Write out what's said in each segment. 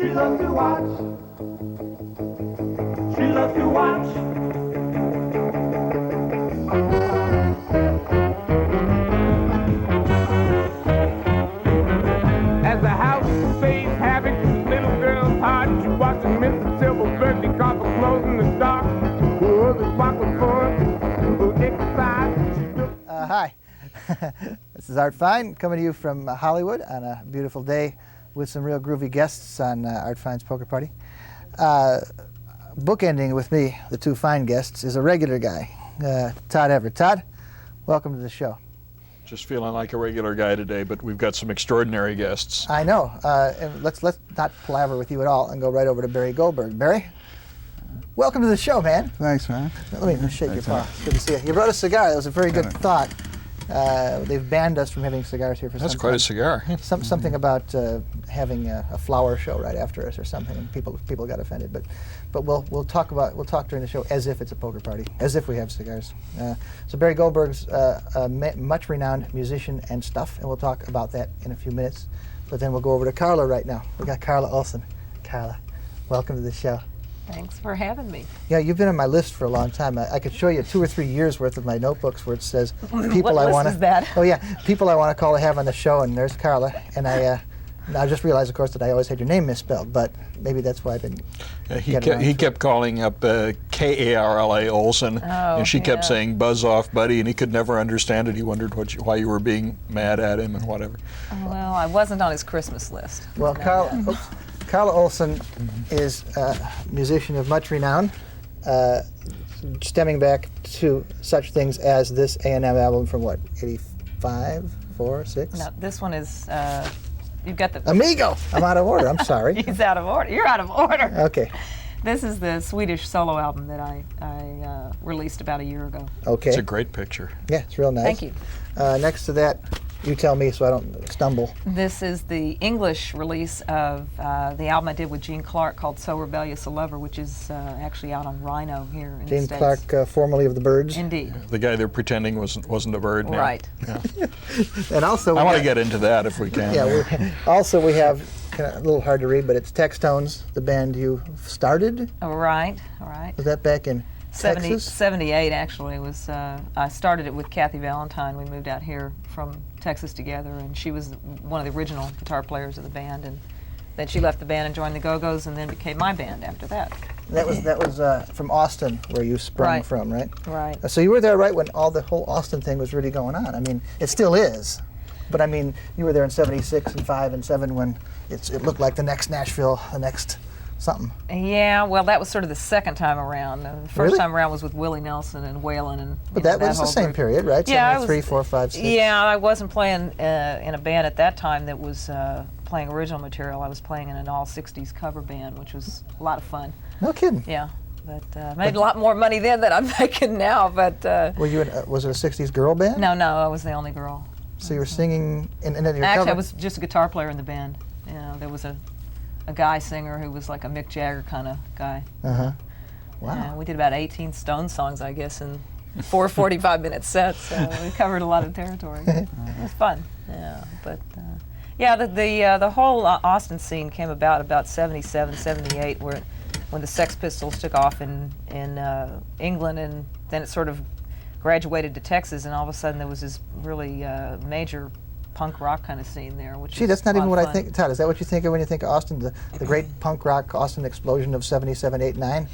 She loves to watch. She loves to watch. As the house stays havoc, little girl's heart. She watching Mr. Silverberg because of closing the dark. Who was a sparkle fun? Who exercise? Hi. This is Art Fein coming to you from Hollywood on a beautiful day with some real groovy guests on Art Fein's Poker Party. Bookending with me, the two fine guests, is a regular guy, Todd Everett. Todd, welcome to the show. Just feeling like a regular guy today, but we've got some extraordinary guests. I know. And let's not palaver with you at all and go right over to Barry Goldberg. Barry, welcome to the show, man. Thanks, man. Let me shake your paw. It's good to see you. You brought a cigar. That was a very good thought. They've banned us from having cigars here for some time. That's quite a cigar. Something about having a flower show right after us or something, and people got offended. But we'll talk during the show as if it's a poker party, as if we have cigars. So Barry Goldberg's a much renowned musician and stuff, and we'll talk about that in a few minutes. But then we'll go over to Carla right now. We got Carla Olson. Carla, welcome to the show. Thanks for having me. Yeah, you've been on my list for a long time. I could show you 2 or 3 years worth of my notebooks where it says people I want to. What list is that? Oh yeah, people I want to call to have on the show, and there's Carla. And I just realized, of course, that I always had your name misspelled, but maybe that's why I didn't. He kept calling up Karla Olson, and she kept saying "buzz off, buddy," and he could never understand it. He wondered why you were being mad at him and whatever. Well, I wasn't on his Christmas list. Well, Carla Olson is a musician of much renown, stemming back to such things as this A&M album from what, 85, 4, 6? No, this one is, you've got the... Amigo! I'm out of order, I'm sorry. He's out of order. You're out of order. Okay. This is the Swedish solo album that I released about a year ago. Okay. It's a great picture. Yeah, it's real nice. Thank you. Next to that, you tell me so I don't stumble. This is the English release of the album I did with Gene Clark called So Rebellious a Lover, which is actually out on Rhino here in the States. Gene Clark, formerly of the Birds. Indeed. The guy they're pretending wasn't a bird now. Right. Yeah. And also, I want to get into that if we can. Yeah. We have a little hard to read, but it's Textones, the band you started. Right. Was that back in Texas? 78 actually was. I started it with Kathy Valentine. We moved out here from Texas together, and she was one of the original guitar players of the band. And then she left the band and joined the Go-Go's, and then became my band after that. That was from Austin, where you sprung from, right? Right. So you were there right when all the whole Austin thing was really going on. I mean, it still is, but I mean, you were there in '76 and '5 and '7 when it looked like the next Nashville, the next something. Yeah, well, that was sort of the second time around. The first Really? time around was with Willie Nelson and Waylon, and But that was the whole same group. period, right? Yeah, 73, 4, 5, 6. Yeah, I wasn't playing in a band at that time that was playing original material. I was playing in an all '60s cover band, which was a lot of fun. No kidding. Yeah, but made a lot more money then than I'm making now. But Were you was it a '60s girl band? no, I was the only girl. So you were singing, and then your Actually, cover. I was just a guitar player in the band. You know, there was a guy singer who was like a Mick Jagger kind of guy. Wow. We did about 18 Stone songs, I guess, in 4 45-minute sets. So we covered a lot of territory. It was fun. Yeah, but the whole Austin scene came about 77, 78, when the Sex Pistols took off in England, and then it sort of graduated to Texas, and all of a sudden there was this really major punk rock kind of scene there, which Gee, is that's not a lot even of what I fun. think. Todd, is that what you think of when you think of Austin, the great punk rock Austin explosion of '77, '8, '9?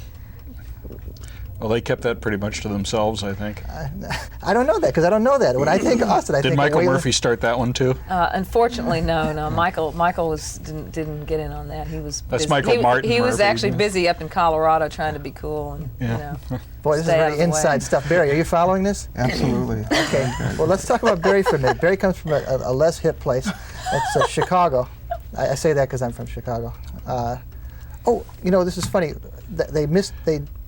Well, they kept that pretty much to themselves, I think. I don't know that, because I don't know that. When I think of Austin, I Did think Michael of Waylon. Murphy start that one too? Unfortunately, no. Michael didn't get in on that. He was That's busy. Michael Martin He was Murphy, actually yeah. busy up in Colorado trying to be cool, and Boy, this is stay out very of the way. inside stuff. Barry, are you following this? Absolutely. Okay. Well, let's talk about Barry for a minute. Barry comes from a less hip place. That's Chicago. I say that because I'm from Chicago. This is funny. They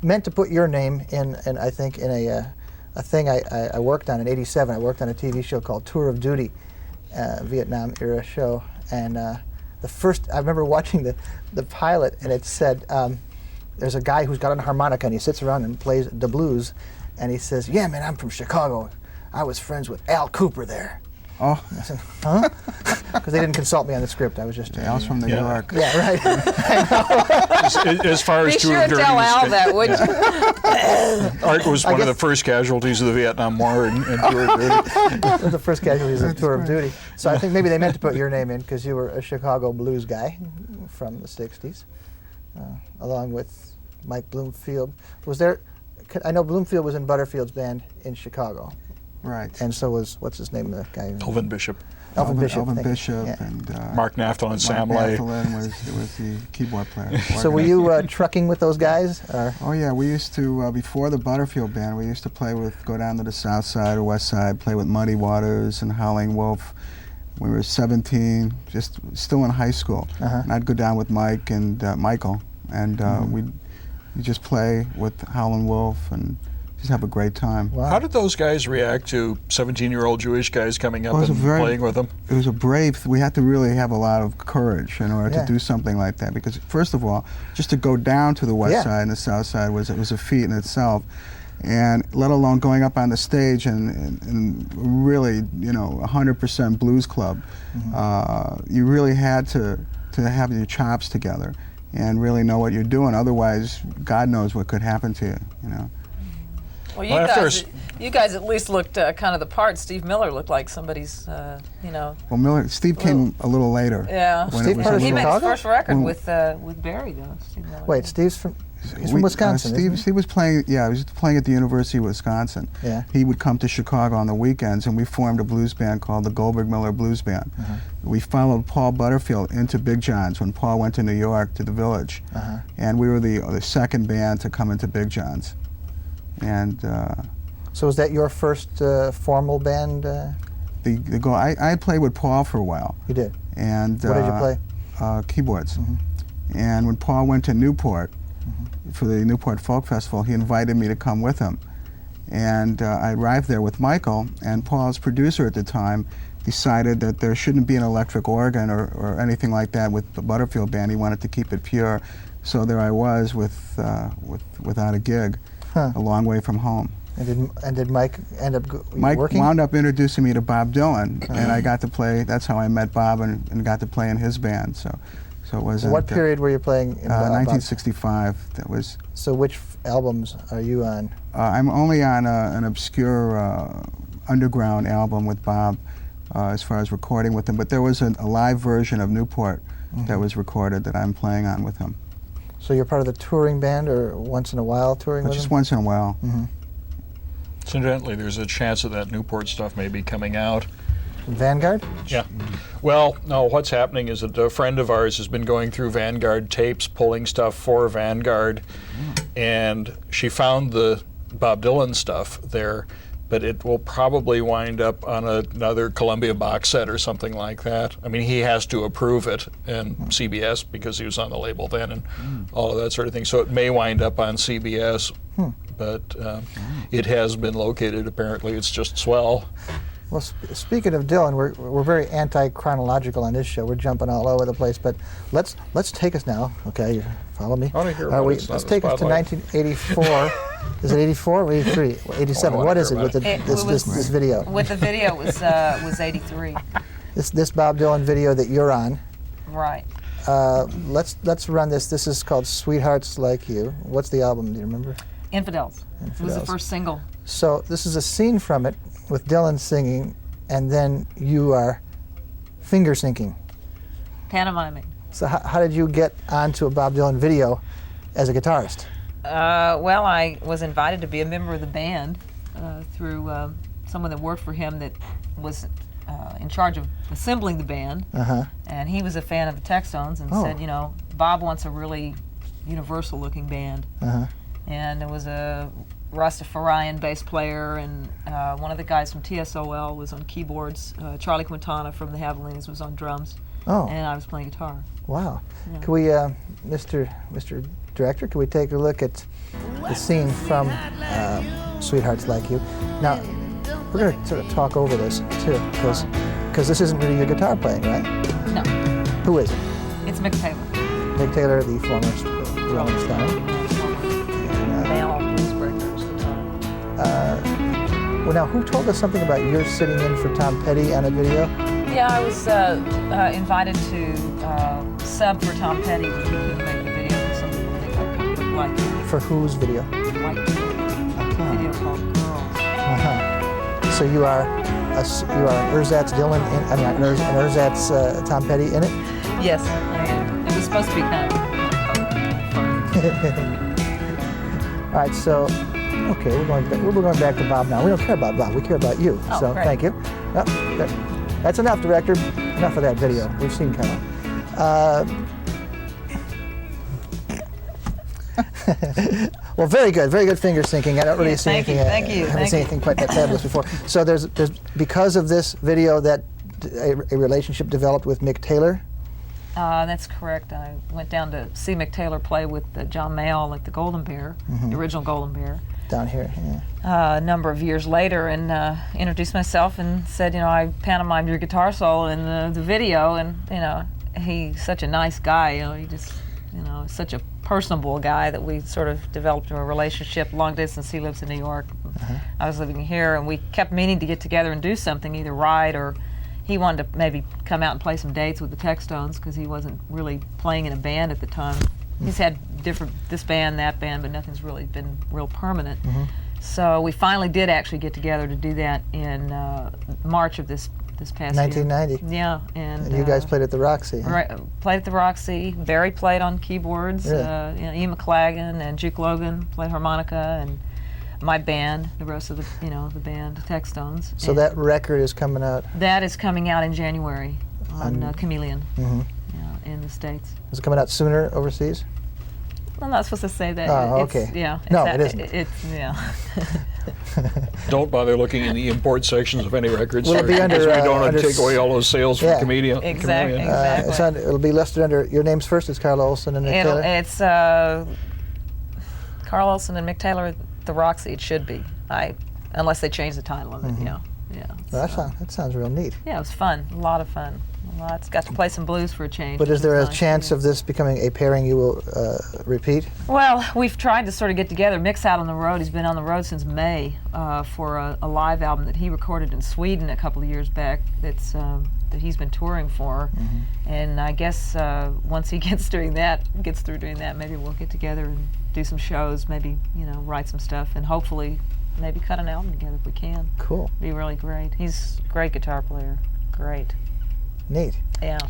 meant to put your name in I think in a thing I worked on in '87. I worked on a TV show called Tour of Duty, Vietnam era show, and I remember watching the pilot, and it said there's a guy who's got a harmonica and he sits around and plays the blues, and he says, "Yeah, man, I'm from Chicago. I was friends with Al Cooper there." Oh, I said, huh? Because they didn't consult me on the script. I was just... I was from New Yeah. York. Yeah, right. As far Be as sure Tour of to Dirty tell Al is- that, would you? Art was one of the guess- first casualties of the Vietnam War in Tour of Duty. One of the first casualties of Tour of Duty. So I think maybe they meant to put your name in because you were a Chicago blues guy from the 60s, along with Mike Bloomfield. Was there... I know Bloomfield was in Butterfield's band in Chicago, Right. and so was, what's his name, the guy? Elvin Bishop, Elvin Bishop. Elvin thank you. Bishop Yeah. and Mark Naftal, and Sam Mark Lay. Naftalin was the keyboard player. So were you trucking with those guys? Or? Oh yeah, we used to before the Butterfield band. We used to go down to the South Side or West Side, play with Muddy Waters and Howling Wolf. We were 17, just still in high school, and I'd go down with Mike and Michael, and we'd just play with Howling Wolf and just have a great time. Wow. How did those guys react to 17-year-old Jewish guys coming up Well, it and was a very- playing with them? It was a brave. We had to really have a lot of courage in order Yeah. to do something like that. Because first of all, just to go down to the West Yeah. Side and the South Side was a feat in itself, and let alone going up on the stage and really, 100% blues club. You really had to have your chops together and really know what you're doing. Otherwise, God knows what could happen to you. Well, Well, after you guys at least looked kind of the part. Steve Miller looked like somebody's, Well, Steve came a little later. Yeah. when Steve it was part a of He little- made his Chicago? first record When- with Barry, though. Steve Miller. Wait, Steve's from Wisconsin, isn't he? Steve was playing. Yeah, he was playing at the University of Wisconsin. Yeah. He would come to Chicago on the weekends, and we formed a blues band called the Goldberg Miller Blues Band. We followed Paul Butterfield into Big John's when Paul went to New York to the Village, and we were the second band to come into Big John's. And So was that your first formal band? I had played with Paul for a while, You did. and What did you play? Keyboards. And when Paul went to Newport for the Newport Folk Festival, he invited me to come with him. And I arrived there with Michael, and Paul's producer at the time decided that there shouldn't be an electric organ or anything like that with the Butterfield band. He wanted to keep it pure. So there I was without a gig, a long way from home. And did Mike end up Mike working? wound up introducing me to Bob Dylan, and I got to play. That's how I met Bob and got to play in his band. So it was. What period were you playing in Bob? 1965. That was. So which albums are you on? I'm only on an obscure underground album with Bob, as far as recording with him. But there was a live version of Newport that was recorded that I'm playing on with him. So you're part of the touring band, or once in a while touring But with just them? once in a while. Incidentally, there's a chance that Newport stuff may be coming out. Vanguard? Yeah. Well, no, what's happening is that a friend of ours has been going through Vanguard tapes, pulling stuff for Vanguard, and she found the Bob Dylan stuff there, but it will probably wind up on another Columbia box set or something like that. I mean, he has to approve it, and CBS, because he was on the label then, and all of that sort of thing. So it may wind up on CBS, but it has been located. Apparently, it's just swell. Well, speaking of Dylan, we're very anti-chronological on this show. We're jumping all over the place, but let's take us now. Okay, you follow me. I wanna hear about it. It's not Let's the take us to spotlight. 1984. Is it 84 or 83? 87. wanna What hear is it about with it. this video? With the video was 83. This Bob Dylan video that you're on. Right. Let's run this. This is called Sweethearts Like You. What's the album? Do you remember? Infidels. It was the Infidels. first single. So this is a scene from it with Dylan singing, and then you are finger syncing. Pantomiming. So how did you get onto a Bob Dylan video as a guitarist? Well, I was invited to be a member of the band through someone that worked for him that was in charge of assembling the band. And he was a fan of the Textones and said, Bob wants a really universal-looking band. And there was a Rastafarian bass player, and one of the guys from TSOL was on keyboards. Charlie Quintana from the Javelinas was on drums. Oh. And I was playing guitar. Wow. Yeah. Can we, Mr. Director, can we take a look at the scene from Sweethearts Like You? Now, we're going to sort of talk over this, too, because this isn't really your guitar playing, right? No, Who is it? it's Mick Taylor. Mick Taylor, the former Rolling Stone. They all blues breakers. Well, now, who told us something about your sitting in for Tom Petty on a video? Yeah, I was invited to sub for Tom Petty when he couldn't make the video for some people think I would like it. For whose video? Like the video called Girls. So you are an Ersatz Dylan, an Ersatz Tom Petty in it? Yes, I am. It was supposed to be kind of fun. All right, so, okay, we're going back to Bob now. We don't care about Bob, we care about you. Oh, so great. thank you. Yep, that's enough, director. Enough of that video. We've seen Carla. Well, very good finger syncing. I don't really see anything. Thank you. I haven't seen anything quite that fabulous before. So there's because of this video that a relationship developed with Mick Taylor. That's correct. I went down to see Mick Taylor play with John Mayall at the Golden Bear, the original Golden Bear. Down here, yeah. A number of years later, and introduced myself and said, I pantomimed your guitar solo in the video, and he's such a nice guy. He just, such a personable guy that we sort of developed a relationship long distance. He lives in New York. I was living here, and we kept meaning to get together and do something, either write or he wanted to maybe come out and play some dates with the Textones because he wasn't really playing in a band at the time. He's had this band, that band, but nothing's really been real permanent. So we finally did actually get together to do that in March of this past 1990. year. Yeah, and you guys played at the Roxy. Right, played at the Roxy. Barry played on keyboards. Really? Ian McLagan and Duke Logan played harmonica, and my band, the rest of the band, Textones. So that record is coming out. That is coming out in January on Chameleon. In the States. Is it coming out sooner overseas? I'm not supposed to say that. Oh, okay. No, it isn't. Don't bother looking in the import sections of any records. Will it be because under, we don't want under to take away all those sales from Chameleon. Exactly. It'll be listed under your names first. It's Carla Olson and Mick Taylor. It's Carla Olson and Mick Taylor at the Roxy. It should be. Unless they change the title of it. Yeah. Well, that sounds real neat. Yeah, it was fun. A lot of fun. It's got to play some blues for a change. But is there a chance of this becoming a pairing you will repeat? Well, we've tried to sort of get together. Mick's out on the road. He's been on the road since May for a live album that he recorded in Sweden a couple of years back that he's been touring for. And I guess once he gets through doing that, maybe we'll get together and do some shows, maybe, write some stuff, and hopefully maybe cut an album together if we can. Cool. It'd be really great. He's a great guitar player. Great. Neat. Yeah.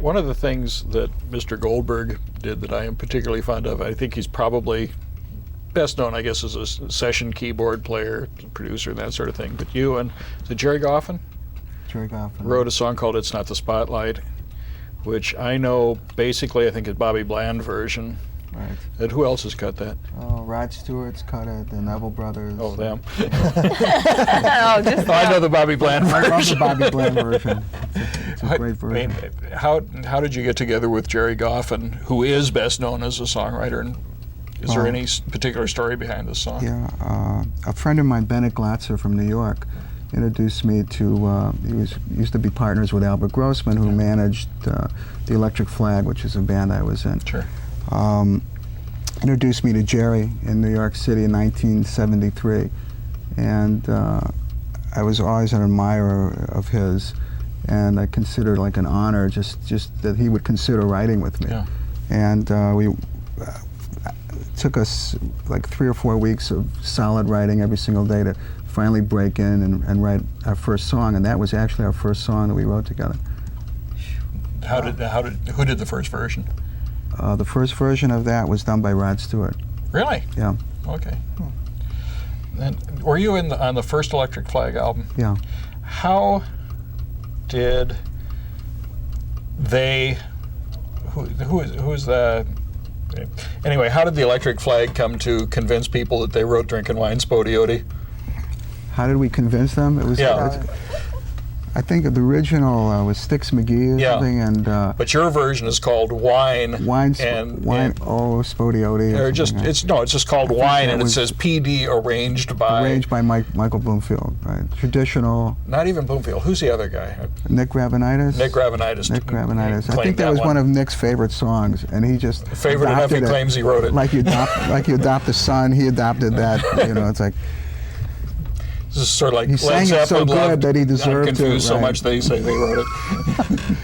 One of the things that Mr. Goldberg did that I am particularly fond of, I think he's probably best known, I guess, as a session keyboard player, producer, and that sort of thing. But you and Jerry Goffin? Jerry Goffin wrote a song called It's Not the Spotlight, which I know basically, I think, is Bobby Bland version. Right. And who else has cut that? Oh, Rod Stewart's cut it, the Neville Brothers. Oh, them. I know the Bobby Bland version. I love the Bobby Bland version. It's a great version. How did you get together with Jerry Goffin, who is best known as a songwriter? And is there any particular story behind this song? Yeah, a friend of mine, Bennett Glatzer from New York, introduced me to, he used to be partners with Albert Grossman, who managed the Electric Flag, which is a band I was in. Sure. Introduced me to Jerry in New York City in 1973, and I was always an admirer of his, and I considered like an honor just that he would consider writing with me. Yeah. And we took us like 3 or 4 weeks of solid writing every single day to finally break in and write our first song, and that was actually our first song that we wrote together. Who did the first version? The first version of that was done by Rod Stewart. Really? Yeah. Okay. And were you on the first Electric Flag album? Yeah. How did they? Who is the? Anyway, how did the Electric Flag come to convince people that they wrote "Drinkin' Wine Spodioti"? How did we convince them? It was. I think the original was Styx McGee or something, and but your version is called Wine. Spodioti. Or it's just called Wine, and it says PD arranged by Michael Bloomfield, right? Traditional. Not even Bloomfield. Who's the other guy? Nick Gravenitis. Nick Gravenitis. I think that was one of Nick's favorite songs, and he just favorite enough he claims he wrote it. Like you adopt a son, he adopted that. It's like. This is sort of like He Led sang it so Zeppelin good loved. that he deserved I'm confused to, so right. much they say they wrote it.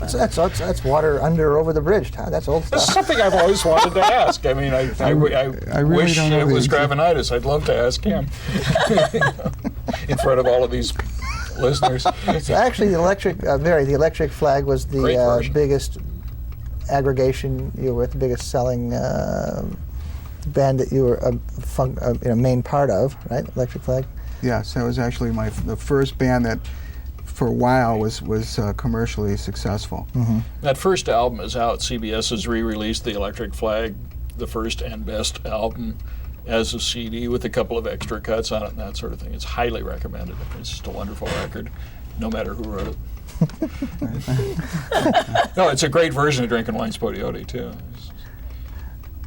That's water under or over the bridge, Todd. That's old This is stuff. something I've always wanted to ask. I mean, I really wish don't know it the was exact- Gravenitis. I'd love to ask him in front of all of these listeners. So actually, the Electric Flag was Great the version. biggest aggregation you were with, the biggest selling band that you were a main part of, right? Electric Flag. Yes, that was actually the first band that, for a while, was commercially successful. That first album is out. CBS has re-released the Electric Flag, the first and best album, as a CD with a couple of extra cuts on it and that sort of thing. It's highly recommended. It's just a wonderful record, no matter who wrote it. No, it's a great version of Drinking Wine Spodioti, too.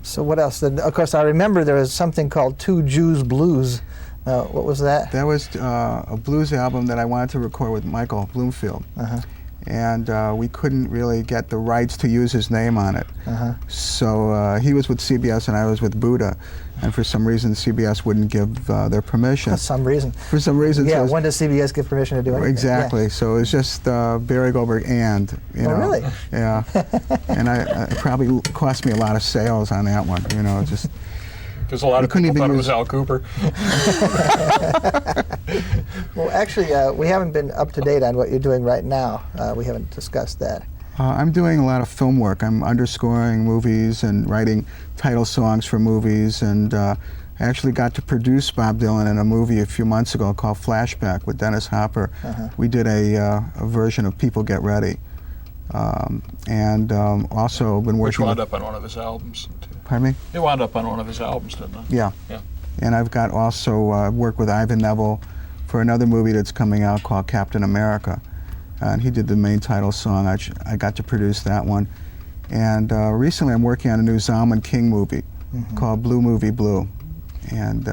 So what else? Then, of course, I remember there was something called Two Jews Blues. What was that? That was a blues album that I wanted to record with Michael Bloomfield. And we couldn't really get the rights to use his name on it. So he was with CBS and I was with Buddha. And for some reason, CBS wouldn't give their permission. For some reason. For some reason. Yeah, so it was- when does CBS give permission to do anything? Exactly. So it was just Barry Goldberg and, you know. really? Yeah. And it probably cost me a lot of sales on that one, you know, just. Because a lot of couldn't people even thought it was use- Al Cooper. Well, actually, we haven't been up to date on what you're doing right now. We haven't discussed that. I'm doing a lot of film work. I'm underscoring movies and writing title songs for movies, and I actually got to produce Bob Dylan in a movie a few months ago called Flashback with Dennis Hopper. We did a version of People Get Ready, and also been Which working wound with, up on one of his albums. pardon me? It wound up on one of his albums, didn't it? Yeah. Yeah. And I've got also worked with Ivan Neville for another movie that's coming out called Captain America. And he did the main title song. I got to produce that one. And recently I'm working on a new Zalman King movie called Blue Movie Blue. And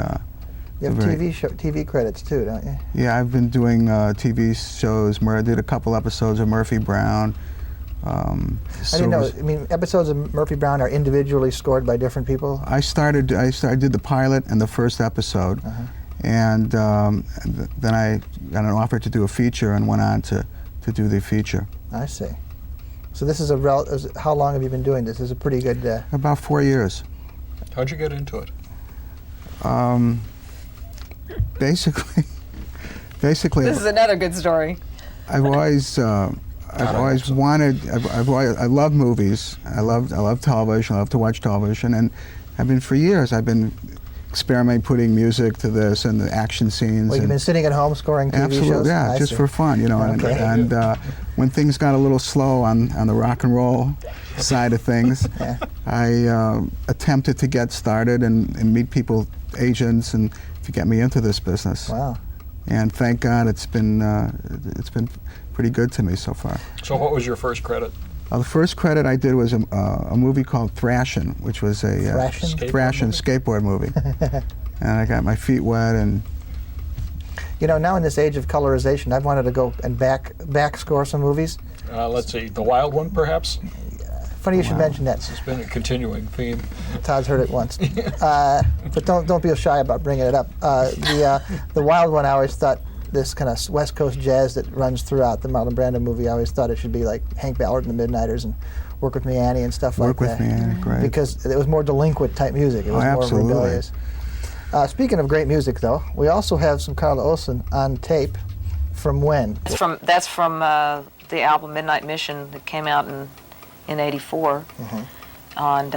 You have very- TV credits too, don't you? yeah, I've been doing TV shows. I did a couple episodes of Murphy Brown. I didn't know. I mean, episodes of Murphy Brown are individually scored by different people. I did the pilot and the first episode. And then I got an offer to do a feature and went on to do the feature. I see. So this is how long have you been doing this? This is a pretty good. About 4 years. How'd you get into it? Basically, This is another good story. I've always wanted. I love movies. I love television. I love to watch television, and for years I've been experimenting, putting music to this and the action scenes. Well, you've and been sitting at home scoring TV absolutely, shows. yeah, I just see. for fun, you know. Okay. And when things got a little slow on the rock and roll side of things, I attempted to get started and meet people, agents, and to get me into this business. Wow. And thank God it's been pretty good to me so far. So what was your first credit? The first credit I did was a movie called Thrashin', which was a Thrashin'? skateboard movie. And I got my feet wet, and You know, now in this age of colorization, I've wanted to go and back score some movies. Let's see, The Wild One, perhaps? Funny you should mention that. It's been a continuing theme. Todd's heard it once, but don't be shy about bringing it up. The Wild One, I always thought this kind of West Coast jazz that runs throughout the Marlon Brando movie. I always thought it should be like Hank Ballard and the Midnighters and Work With Me Annie and stuff like that. Work With Me Annie, great. Because it was more delinquent type music. It was more absolutely. rebellious. Speaking of great music, though, we also have some Carla Olson on tape. From when? That's from the album Midnight Mission that came out in '84 on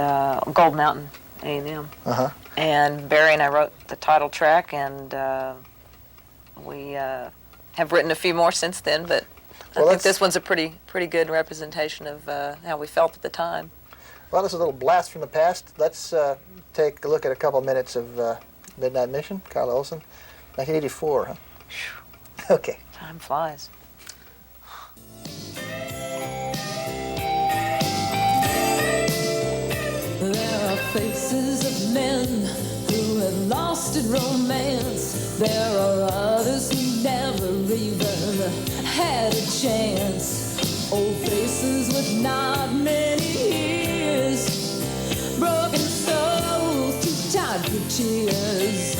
Gold Mountain A&M. And Barry and I wrote the title track, and we have written a few more since then, but I think this one's a pretty good representation of how we felt at the time. Well, this is a little blast from the past. Let's take a look at a couple minutes of Midnight Mission, Carla Olson, 1984, huh? Okay. Time flies. There are faces of men who have lost in romance. There are others who never even had a chance. Old faces with not many years. Broken souls too tired for tears.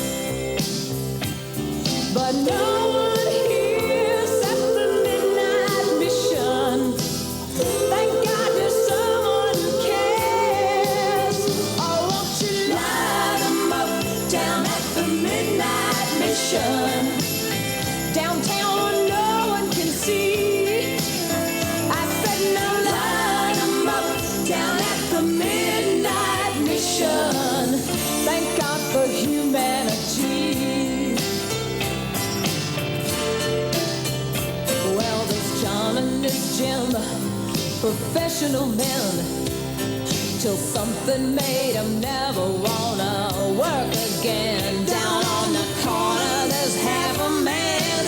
no one here except the midnight mission. Thank God there's someone who cares. Oh, won't you light 'em up down at the midnight mission? Downtown where no one can see. I said no, light 'em up down at the midnight mission. Thank God for humanity. Well, there's John and there's Jim, professional men, till something made them never wanna work again. Down on the corner there's half a man,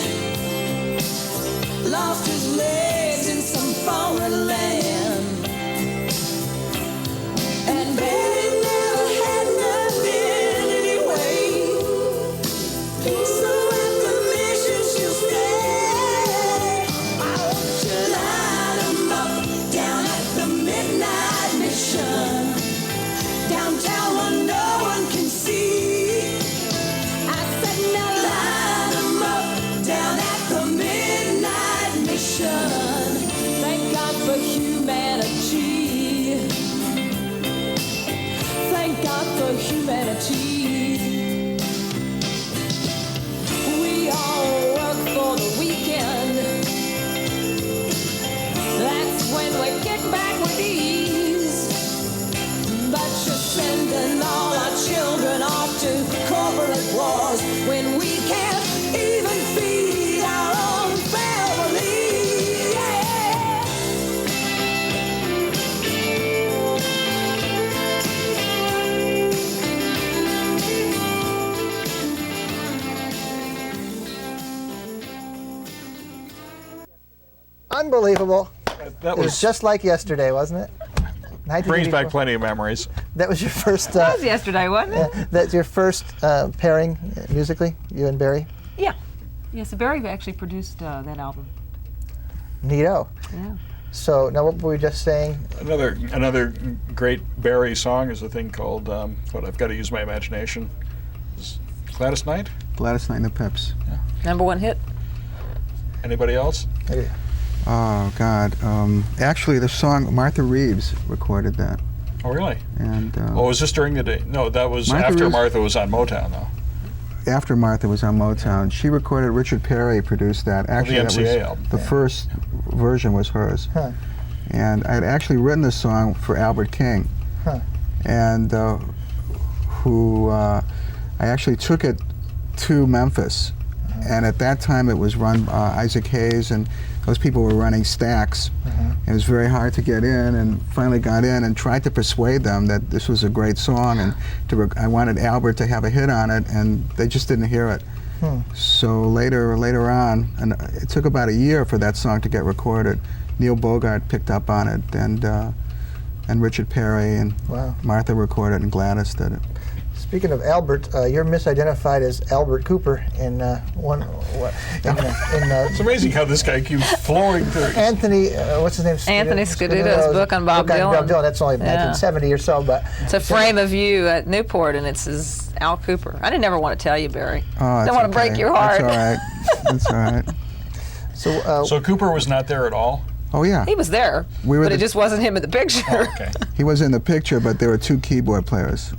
lost his legs in some foreign land, and Betty never had nothing anyway. So at the mission she'll stay. I want you to light 'em up down at the midnight mission. Downtown where no one can see. I said now light 'em up down at the midnight mission. Thank God for humanity. Thank God for humanity. We all work for the weekend. That's when we kick back with ease. But you're sending all our children off to corporate wars when we can't even feed our own family. Yeah. Unbelievable. That It was was just like yesterday, wasn't it? brings 1984. back plenty of memories. That was your first. That was yesterday, wasn't it? That's your first pairing musically, you and Barry. Yeah. Yeah, so Barry actually produced that album. Neato. Yeah. So now, what were we just saying? Another great Barry song is a thing called what I've got to use my imagination. Is Gladys Knight? Gladys Knight and the Pips. #1 hit. Anybody else? Maybe. Oh God! Actually, the song Martha Reeves recorded that, Oh, really? and Oh, was this during the day? No, that was Martha after Reeves- Martha was on Motown, though. after Martha was on Motown, she recorded. Richard Perry produced that. Actually, that MCA was album. the first version was hers, Huh. and I had actually written the song for Albert King, Huh. and I actually took it to Memphis, and at that time it was run Isaac Hayes, and those people were running Stax. It was very hard to get in, and finally got in and tried to persuade them that this was a great song, and I wanted Albert to have a hit on it, and they just didn't hear it. So later on, and it took about a year for that song to get recorded. Neil Bogart picked up on it, and Richard Perry and Wow. Martha recorded, and Gladys did it. Speaking of Albert, you're misidentified as Albert Cooper in one. It's amazing how this guy keeps flowing through. Anthony, what's his name? Anthony Scuduto's book on Bob Dylan. That's only 1970 or so, but It's a frame of you at Newport, and it says Al Cooper. I didn't ever want to tell you, Barry. Oh, Don't want to break your heart. That's all right. That's all right. So Cooper was not there at all? Oh yeah, He was there, We were but the- it just wasn't him in the picture. Okay. he was in the picture, but there were two keyboard players,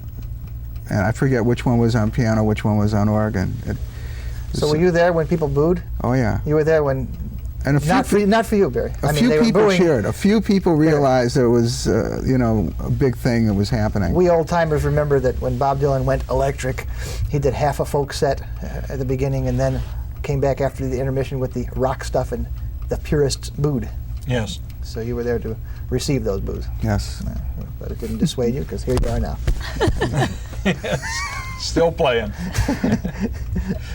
and I forget which one was on piano, which one was on organ. so were you there when people booed? Oh yeah, You were there when. and a few, Not for you, Barry. a I mean, few they were people booing. cheered. A few people realized there was, a big thing that was happening. We old timers remember that when Bob Dylan went electric, he did half a folk set at the beginning, and then came back after the intermission with the rock stuff, and the purists booed. Yes. So you were there to receive those boos. Yes. But it didn't dissuade you, because here you are now. Still playing.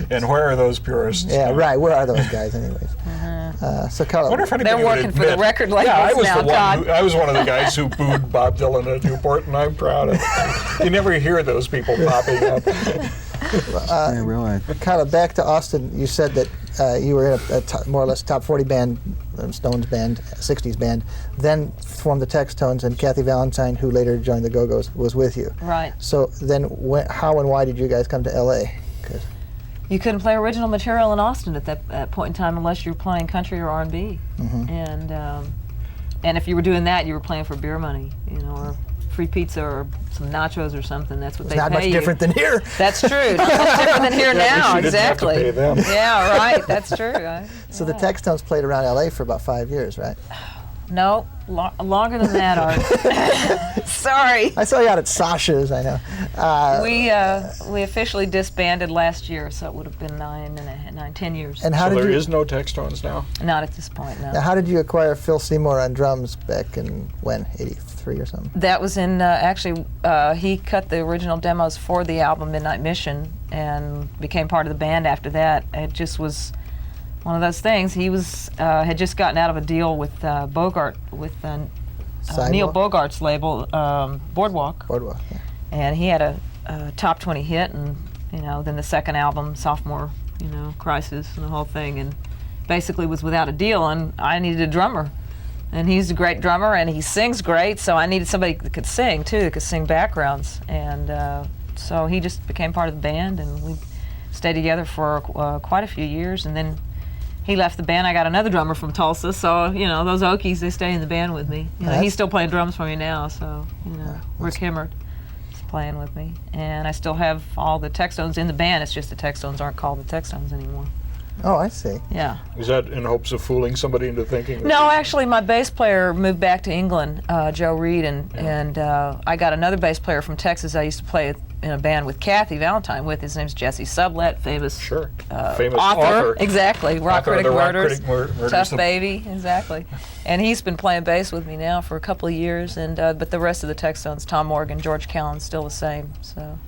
And where are those purists? Yeah, right. Where are those guys, anyways? So, Carla, I wonder if anybody They're would working for the admit- record Yeah, I labels was now, the one. Todd. I was one of the guys who booed Bob Dylan at Newport, and I'm proud of it. You never hear those people popping up. Yeah, really. Carla, back to Austin. You said that you were in a more or less top 40 band, Stones band, 60s band, then formed the Textones, and Kathy Valentine, who later joined the Go-Go's, was with you. Right. So then, how and why did you guys come to L.A.? 'Cause you couldn't play original material in Austin at that point in time unless you were playing country or R&B. And if you were doing that, you were playing for beer money, you know, or free pizza or some nachos or something. That's what they pay you. Not much different than here. That's true. Not much different than here now. Exactly. Didn't have to pay them. Yeah, right. That's true. So the Textones played around LA for about 5 years, right? No, longer than that, Art. Sorry. I saw you out at Sasha's, I know. We officially disbanded last year, so it would have been 10 years. And how So did there you, is no Textones now? Not at this point, no. now how did you acquire Phil Seymour on drums back in, when, 83 or something? That was in, actually, he cut the original demos for the album Midnight Mission and became part of the band after that. It just was one of those things. He was had just gotten out of a deal with Bogart, with Neil Bogart's label, Boardwalk. Boardwalk, yeah. And he had a top 20 hit, and you know, then the second album, Sophomore, you know, Crisis, and the whole thing, and basically was without a deal. And I needed a drummer, and he's a great drummer, and he sings great. So I needed somebody that could sing too, that could sing backgrounds, and so he just became part of the band, and we stayed together for quite a few years, and then he left the band. I got another drummer from Tulsa, so you know those Okies, they stay in the band with me. You know, he's still playing drums for me now, so you know, Rick Himmert is playing with me, and I still have all the Textones in the band. It's just the Textones aren't called the Textones anymore. Oh, I see. Yeah. Is that in hopes of fooling somebody into thinking? that No, actually, my bass player moved back to England, Joe Reed, and I got another bass player from Texas. I used to play in a band with Kathy Valentine with. His name's Jesse Sublett, famous famous author. Exactly. Rock Author of Critic the Rock Murders. Critic Murders. Tough Baby, exactly. And he's been playing bass with me now for a couple of years, and but the rest of the Textones, Tom Morgan, George Callan, still the same. So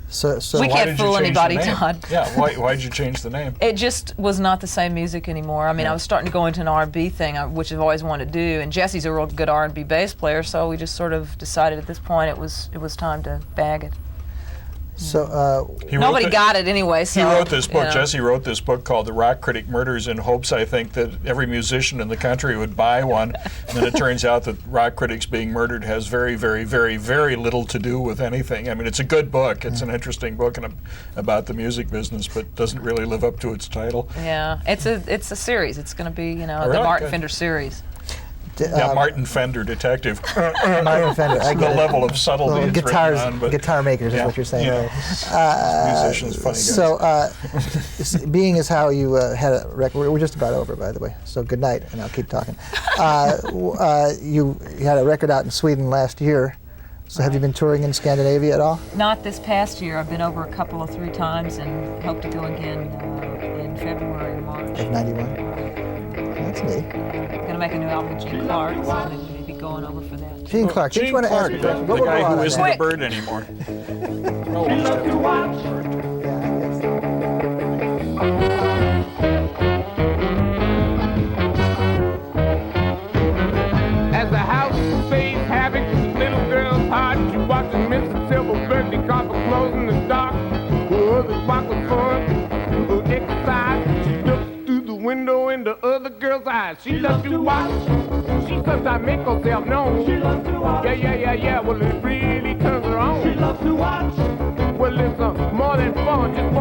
So we Why can't did you fool change the anybody, name? Todd. Yeah, why'd you change the name? It just was not the same music anymore. I mean, I was starting to go into an R&B thing, which I've always wanted to do, and Jesse's a real good R&B bass player, so we just sort of decided at this point it was time to bag it. So Nobody got it anyway. So, He wrote this book. you know. Jesse wrote this book called The Rock Critic Murders in hopes, I think, that every musician in the country would buy one. And then it turns out that rock critics being murdered has very, very, very, very little to do with anything. I mean, it's a good book. It's an interesting book and about the music business, but doesn't really live up to its title. Yeah, it's a series. It's going to be, you know, Oh, the really? Martin Good. Fender series. Yeah, Martin Fender, detective. Martin Fender, I The get it. level of subtlety Well, it's written guitars, on, but guitar makers yeah, is what you're saying. yeah. Musicians, funny guys. So, being as how you had a record, we're just about over, by the way. So good night, and I'll keep talking. You had a record out in Sweden last year. So have you been touring in Scandinavia at all? Not this past year. I've been over a 3 times and hope to go again in February and March. Like 91? That's neat. I'm going to make a new album with Gene Clark, so I'm going to be going over for that. Gene Clark, did you want to ask Clark, a question? the Go guy on who on isn't that. a bird anymore. Oh, She loves to watch Yeah, I guess so. as the house stays having little girl's heart. She watches Mr. Silver Berkeley copper closing the dark. Her other sparkles fun, her exercise. She looks through the window in the other girl's eyes. She loves to watch. She sometimes make herself known. She loves to watch. Yeah. Well, it really turns her on. She loves to watch. Well, it's more than fun. Just